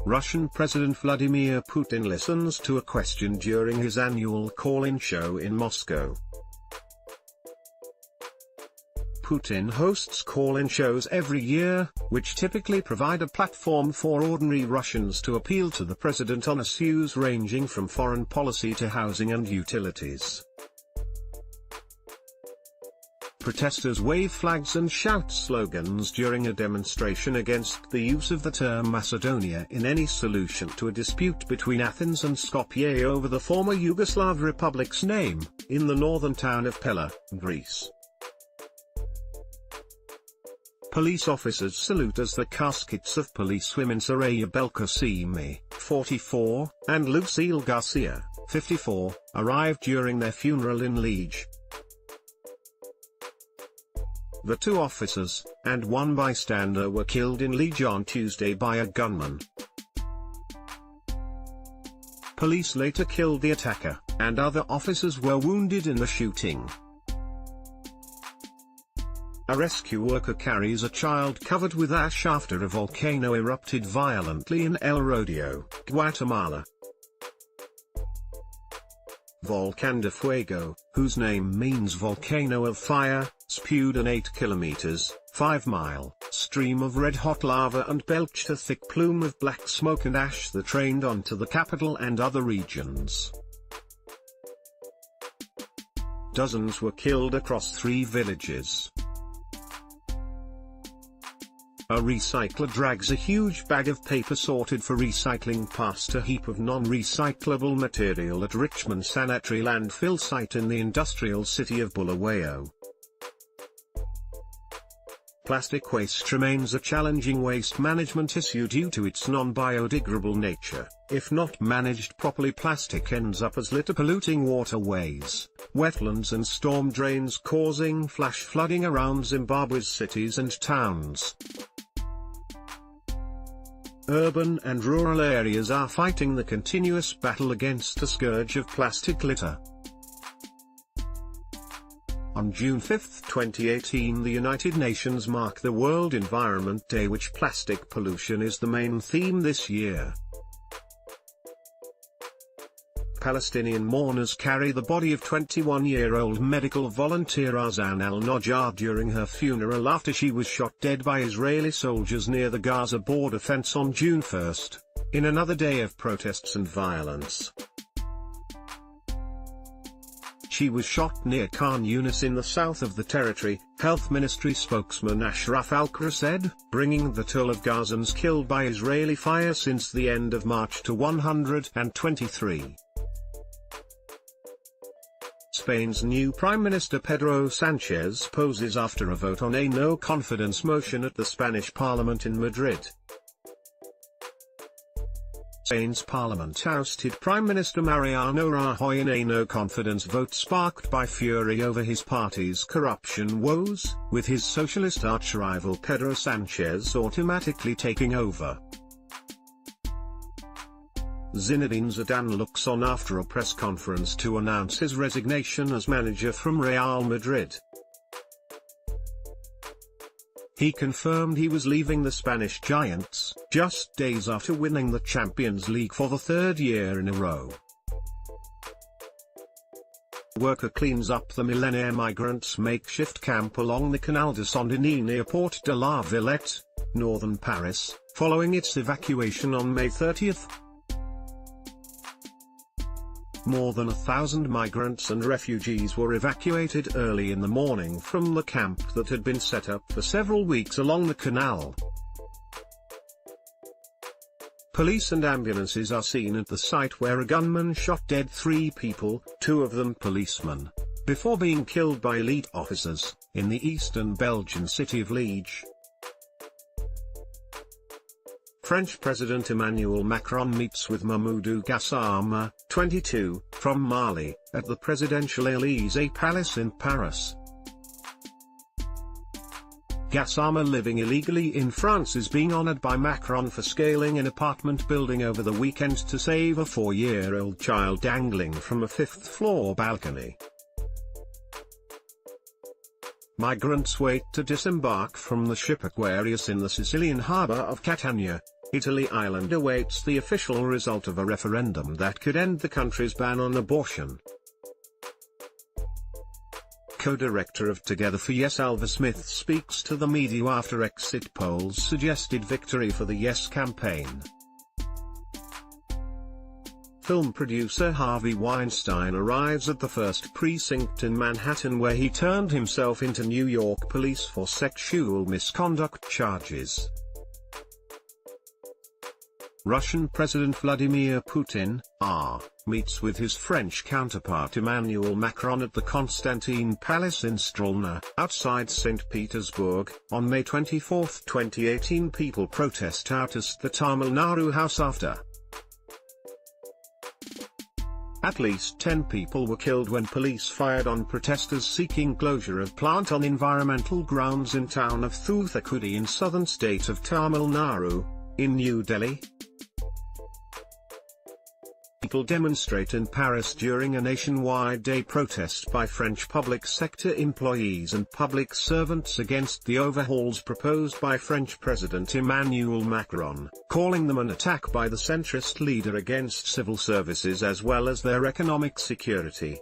Russian President Vladimir Putin listens to a question during his annual call-in show in Moscow. Putin hosts call-in shows every year, which typically provide a platform for ordinary Russians to appeal to the president on issues ranging from foreign policy to housing and utilities. Protesters wave flags and shout slogans during a demonstration against the use of the term Macedonia in any solution to a dispute between Athens and Skopje over the former Yugoslav republic's name, in the northern town of Pella, Greece. Police officers salute as the caskets of policewomen Soraya Belkacemi, 44, and Lucille Garcia, 54, arrived during their funeral in Liege. The two officers, and one bystander, were killed in Liege on Tuesday by a gunman. Police later killed the attacker, and other officers were wounded in the shooting. A rescue worker carries a child covered with ash after a volcano erupted violently in El Rodeo, Guatemala. Volcán de Fuego, whose name means volcano of fire, spewed an 8 kilometers, 5-mile, stream of red-hot lava and belched a thick plume of black smoke and ash that rained onto the capital and other regions. Dozens were killed across 3 villages. A recycler drags a huge bag of paper sorted for recycling past a heap of non-recyclable material at Richmond Sanitary landfill site in the industrial city of Bulawayo. Plastic waste remains a challenging waste management issue due to its non-biodegradable nature. If not managed properly, plastic ends up as litter polluting waterways, wetlands and storm drains, causing flash flooding around Zimbabwe's cities and towns. Urban and rural areas are fighting the continuous battle against a scourge of plastic litter. On June 5, 2018, the United Nations marked the World Environment Day, which plastic pollution is the main theme this year. Palestinian mourners carry the body of 21-year-old medical volunteer Azan al-Najjar during her funeral after she was shot dead by Israeli soldiers near the Gaza border fence on June 1, in another day of protests and violence. She was shot near Khan Yunis in the south of the territory, Health Ministry spokesman Ashraf Al-Qura said, bringing the toll of Gazans killed by Israeli fire since the end of March to 123. Spain's new Prime Minister Pedro Sánchez poses after a vote on a no-confidence motion at the Spanish Parliament in Madrid. Spain's parliament ousted Prime Minister Mariano Rajoy in a no-confidence vote sparked by fury over his party's corruption woes, with his socialist arch-rival Pedro Sánchez automatically taking over. Zinedine Zidane looks on after a press conference to announce his resignation as manager from Real Madrid. He confirmed he was leaving the Spanish Giants, just days after winning the Champions League for the 3rd year in a row. Worker cleans up the Millennium migrants' makeshift camp along the Canal de Saint-Denis near Porte de la Villette, northern Paris, following its evacuation on May 30. More than 1,000 migrants and refugees were evacuated early in the morning from the camp that had been set up for several weeks along the canal. Police and ambulances are seen at the site where a gunman shot dead 3 people, 2 of them policemen, before being killed by elite officers, in the eastern Belgian city of Liege. French President Emmanuel Macron meets with Mamadou Gassama, 22, from Mali, at the presidential Élysée Palace in Paris. Gassama, living illegally in France, is being honored by Macron for scaling an apartment building over the weekend to save a 4-year-old child dangling from a 5th-floor balcony. Migrants wait to disembark from the ship Aquarius in the Sicilian harbour of Catania, Italy Island awaits the official result of a referendum that could end the country's ban on abortion. Co-director of Together for Yes Alva Smith speaks to the media after exit polls suggested victory for the Yes campaign. Film producer Harvey Weinstein arrives at the first precinct in Manhattan where he turned himself into New York police for sexual misconduct charges. Russian President Vladimir Putin, meets with his French counterpart Emmanuel Macron at the Constantine Palace in Strelna, outside St. Petersburg. On May 24, 2018, people protest out at the Tamil Nadu house after at least 10 people were killed when police fired on protesters seeking closure of plant on environmental grounds in town of Thoothukudi in southern state of Tamil Nadu, in New Delhi. People demonstrate in Paris during a nationwide day protest by French public sector employees and public servants against the overhauls proposed by French President Emmanuel Macron, calling them an attack by the centrist leader against civil services as well as their economic security.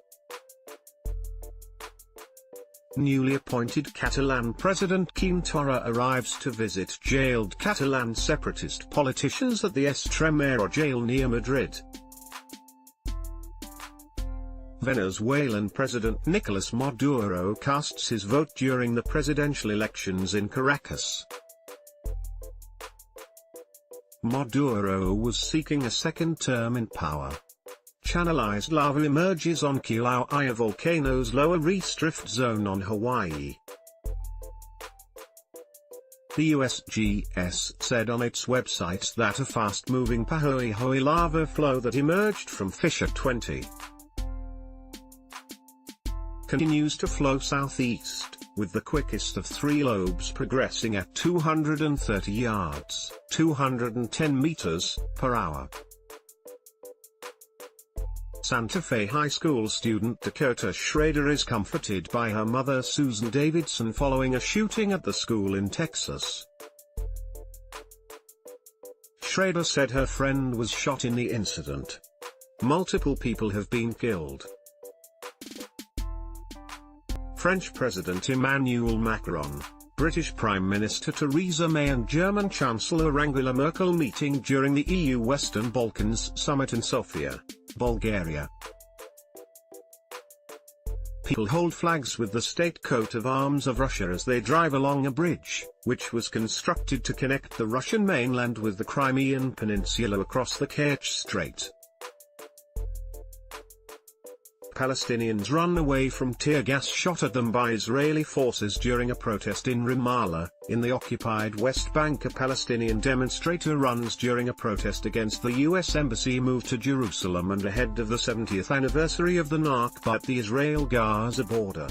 Newly appointed Catalan President Quim Torra arrives to visit jailed Catalan separatist politicians at the Extremera jail near Madrid. Venezuelan President Nicolas Maduro casts his vote during the presidential elections in Caracas. Maduro was seeking a second term in power. Channelized lava emerges on Kilauea volcano's lower reef drift zone on Hawaii. The USGS said on its website that a fast-moving Pahoehoe lava flow that emerged from Fissure 20 continues to flow southeast, with the quickest of three lobes progressing at 230 yards, 210 meters, per hour. Santa Fe High School student Dakota Schrader is comforted by her mother Susan Davidson following a shooting at the school in Texas. Schrader said her friend was shot in the incident. Multiple people have been killed. French President Emmanuel Macron, British Prime Minister Theresa May and German Chancellor Angela Merkel meeting during the EU Western Balkans Summit in Sofia, Bulgaria. People hold flags with the state coat of arms of Russia as they drive along a bridge, which was constructed to connect the Russian mainland with the Crimean Peninsula across the Kerch Strait. Palestinians run away from tear gas shot at them by Israeli forces during a protest in Ramallah, in the occupied West Bank. A Palestinian demonstrator runs during a protest against the U.S. Embassy move to Jerusalem and ahead of the 70th anniversary of the Nakba at the Israel-Gaza border.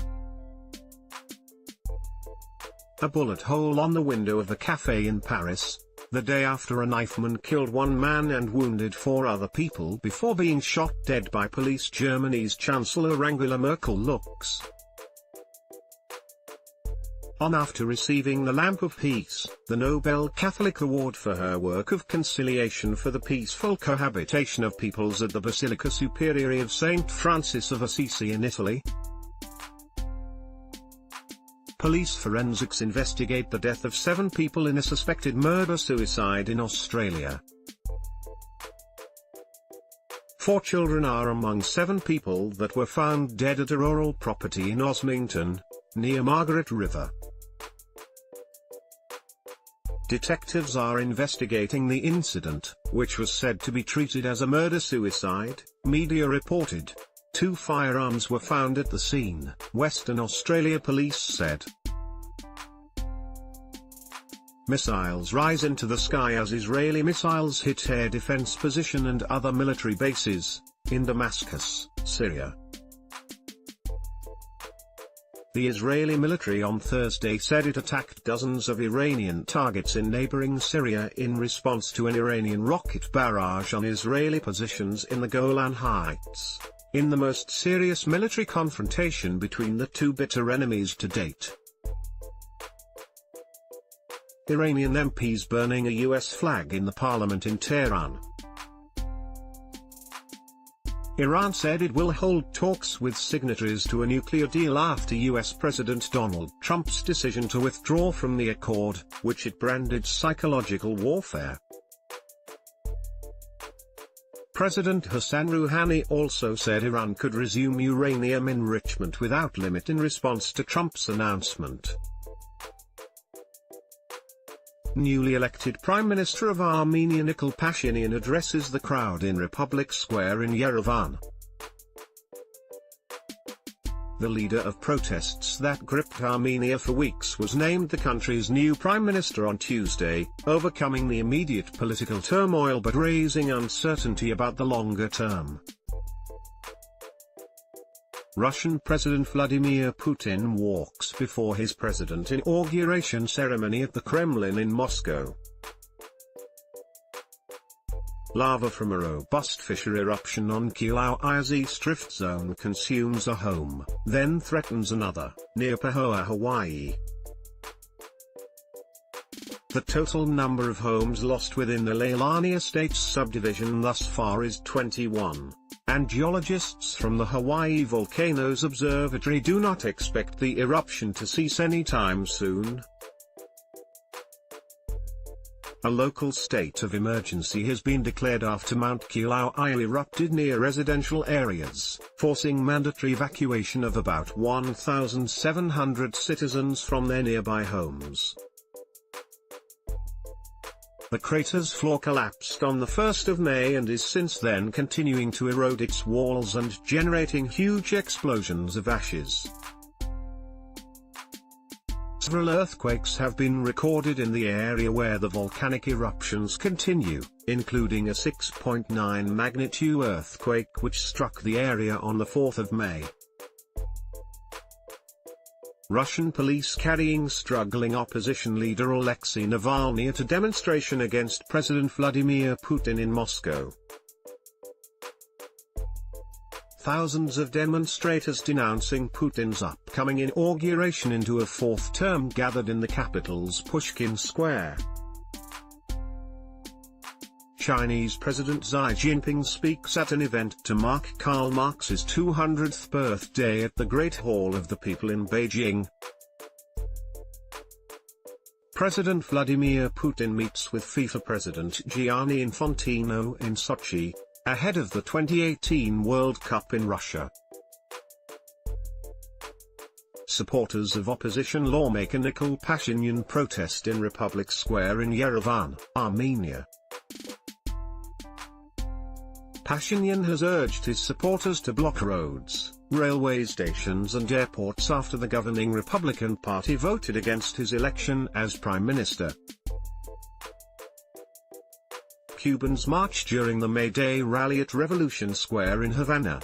A bullet hole on the window of a cafe in Paris, the day after a knifeman killed one man and wounded four other people before being shot dead by police. Germany's Chancellor Angela Merkel looks on after receiving the Lamp of Peace, the Nobel Catholic Award for her work of conciliation for the peaceful cohabitation of peoples at the Basilica Superiore of St. Francis of Assisi in Italy. Police forensics investigate the death of 7 people in a suspected murder-suicide in Australia. 4 children are among 7 people that were found dead at a rural property in Osmington, near Margaret River. Detectives are investigating the incident, which was said to be treated as a murder-suicide, media reported. 2 firearms were found at the scene, Western Australia police said. Missiles rise into the sky as Israeli missiles hit air defense position and other military bases, in Damascus, Syria. The Israeli military on Thursday said it attacked dozens of Iranian targets in neighboring Syria in response to an Iranian rocket barrage on Israeli positions in the Golan Heights, in the most serious military confrontation between the two bitter enemies to date. Iranian MPs burning a US flag in the parliament in Tehran. Iran said it will hold talks with signatories to a nuclear deal after US President Donald Trump's decision to withdraw from the accord, which it branded psychological warfare. President Hassan Rouhani also said Iran could resume uranium enrichment without limit in response to Trump's announcement. Newly elected Prime Minister of Armenia Nikol Pashinyan addresses the crowd in Republic Square in Yerevan. The leader of protests that gripped Armenia for weeks was named the country's new prime minister on Tuesday, overcoming the immediate political turmoil but raising uncertainty about the longer term. Russian President Vladimir Putin walks before his president inauguration ceremony at the Kremlin in Moscow. Lava from a robust fissure eruption on Kilaue's East Rift Zone consumes a home, then threatens another, near Pahoa, Hawaii. The total number of homes lost within the Leilani Estates subdivision thus far is 21. And geologists from the Hawaii Volcanoes Observatory do not expect the eruption to cease anytime soon. A local state of emergency has been declared after Mount Kilauea erupted near residential areas, forcing mandatory evacuation of about 1,700 citizens from their nearby homes. The crater's floor collapsed on the 1st of May and is since then continuing to erode its walls and generating huge explosions of ashes. Several earthquakes have been recorded in the area where the volcanic eruptions continue, including a 6.9 magnitude earthquake which struck the area on the 4th of May. Russian police carrying struggling opposition leader Alexei Navalny at a demonstration against President Vladimir Putin in Moscow. Thousands of demonstrators denouncing Putin's upcoming inauguration into a fourth term gathered in the capital's Pushkin Square. Chinese President Xi Jinping speaks at an event to mark Karl Marx's 200th birthday at the Great Hall of the People in Beijing. President Vladimir Putin meets with FIFA President Gianni Infantino in Sochi, ahead of the 2018 World Cup in Russia. Supporters of opposition lawmaker Nikol Pashinyan protest in Republic Square in Yerevan, Armenia. Pashinyan has urged his supporters to block roads, railway stations and airports after the governing Republican Party voted against his election as prime minister. Cubans march during the May Day rally at Revolution Square in Havana.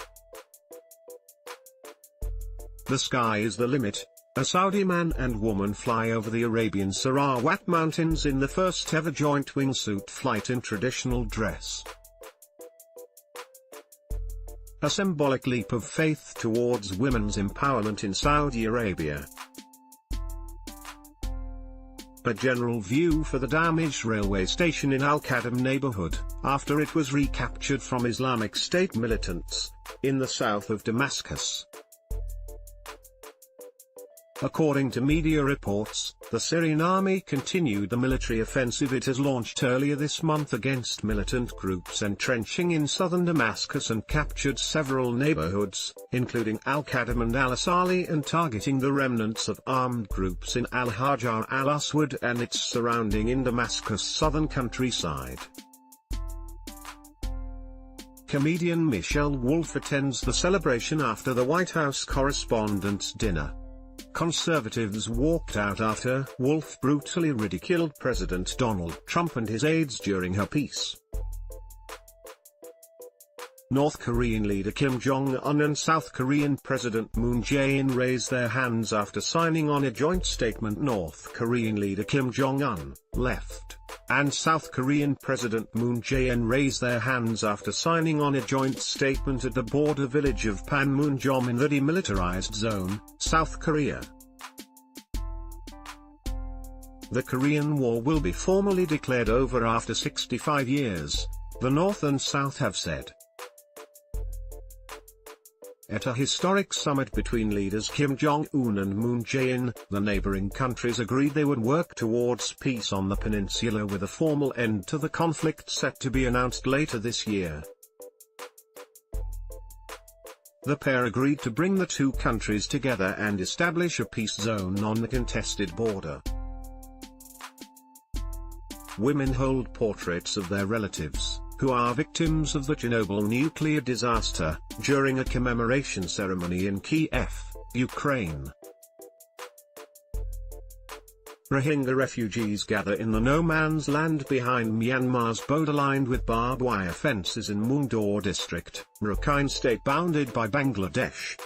The sky is the limit. A Saudi man and woman fly over the Arabian Sarawat Mountains in the first ever joint wingsuit flight in traditional dress. A symbolic leap of faith towards women's empowerment in Saudi Arabia. A general view for the damaged railway station in Al-Qadam neighborhood, after it was recaptured from Islamic State militants, in the south of Damascus. According to media reports, the Syrian army continued the military offensive it has launched earlier this month against militant groups entrenching in southern Damascus and captured several neighborhoods, including Al-Qadam and Al-Asali, and targeting the remnants of armed groups in Al-Hajar al-Aswad and its surrounding in Damascus' southern countryside. Comedian Michelle Wolf attends the celebration after the White House Correspondents' Dinner. Conservatives walked out after Wolf brutally ridiculed President Donald Trump and his aides during her piece. North Korean leader Kim Jong-un and South Korean President Moon Jae-in raised their hands after signing on a joint statement. North Korean leader Kim Jong-un, left, and South Korean President Moon Jae-in raised their hands after signing on a joint statement at the border village of Panmunjom in the demilitarized zone, South Korea. The Korean War will be formally declared over after 65 years, the North and South have said. At a historic summit between leaders Kim Jong-un and Moon Jae-in, the neighboring countries agreed they would work towards peace on the peninsula with a formal end to the conflict set to be announced later this year. The pair agreed to bring the two countries together and establish a peace zone on the contested border. Women hold portraits of their relatives, who are victims of the Chernobyl nuclear disaster, during a commemoration ceremony in Kiev, Ukraine. Rohingya refugees gather in the no-man's land behind Myanmar's border lined with barbed wire fences in Mungdor district, Rakhine state bounded by Bangladesh.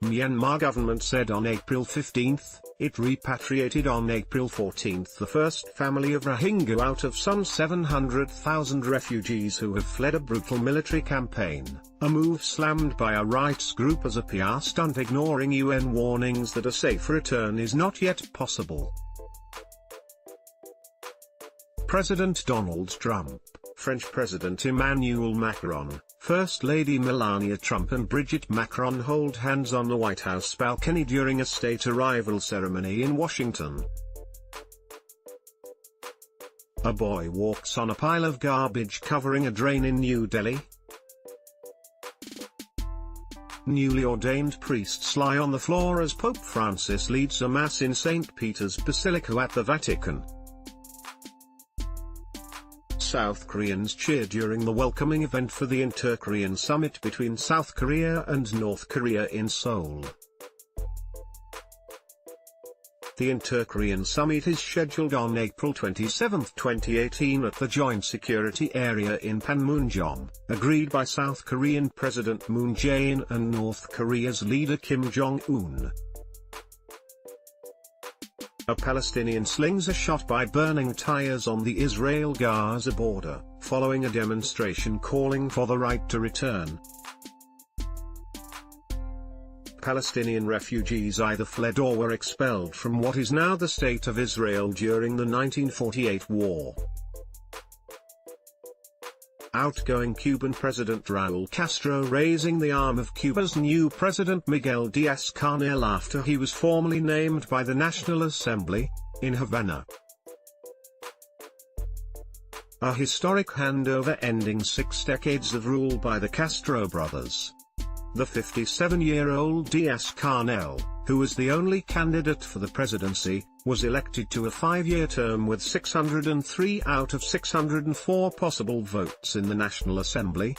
Myanmar government said on April 15, it repatriated on April 14 the first family of Rohingya out of some 700,000 refugees who have fled a brutal military campaign, a move slammed by a rights group as a PR stunt ignoring UN warnings that a safe return is not yet possible. President Donald Trump, French President Emmanuel Macron, First Lady Melania Trump and Brigitte Macron hold hands on the White House balcony during a state arrival ceremony in Washington. A boy walks on a pile of garbage covering a drain in New Delhi. Newly ordained priests lie on the floor as Pope Francis leads a mass in St. Peter's Basilica at the Vatican. South Koreans cheer during the welcoming event for the Inter-Korean summit between South Korea and North Korea in Seoul. The Inter-Korean summit is scheduled on April 27, 2018 at the Joint Security Area in Panmunjom, agreed by South Korean President Moon Jae-in and North Korea's leader Kim Jong-un. A Palestinian slings a shot by burning tires on the Israel-Gaza border, following a demonstration calling for the right to return. Palestinian refugees either fled or were expelled from what is now the State of Israel during the 1948 war. Outgoing Cuban President Raúl Castro raising the arm of Cuba's new President Miguel Díaz-Canel after he was formally named by the National Assembly, in Havana. A historic handover ending 6 decades of rule by the Castro brothers. The 57-year-old Díaz-Canel, who was the only candidate for the presidency, was elected to a 5-year term with 603 out of 604 possible votes in the National Assembly,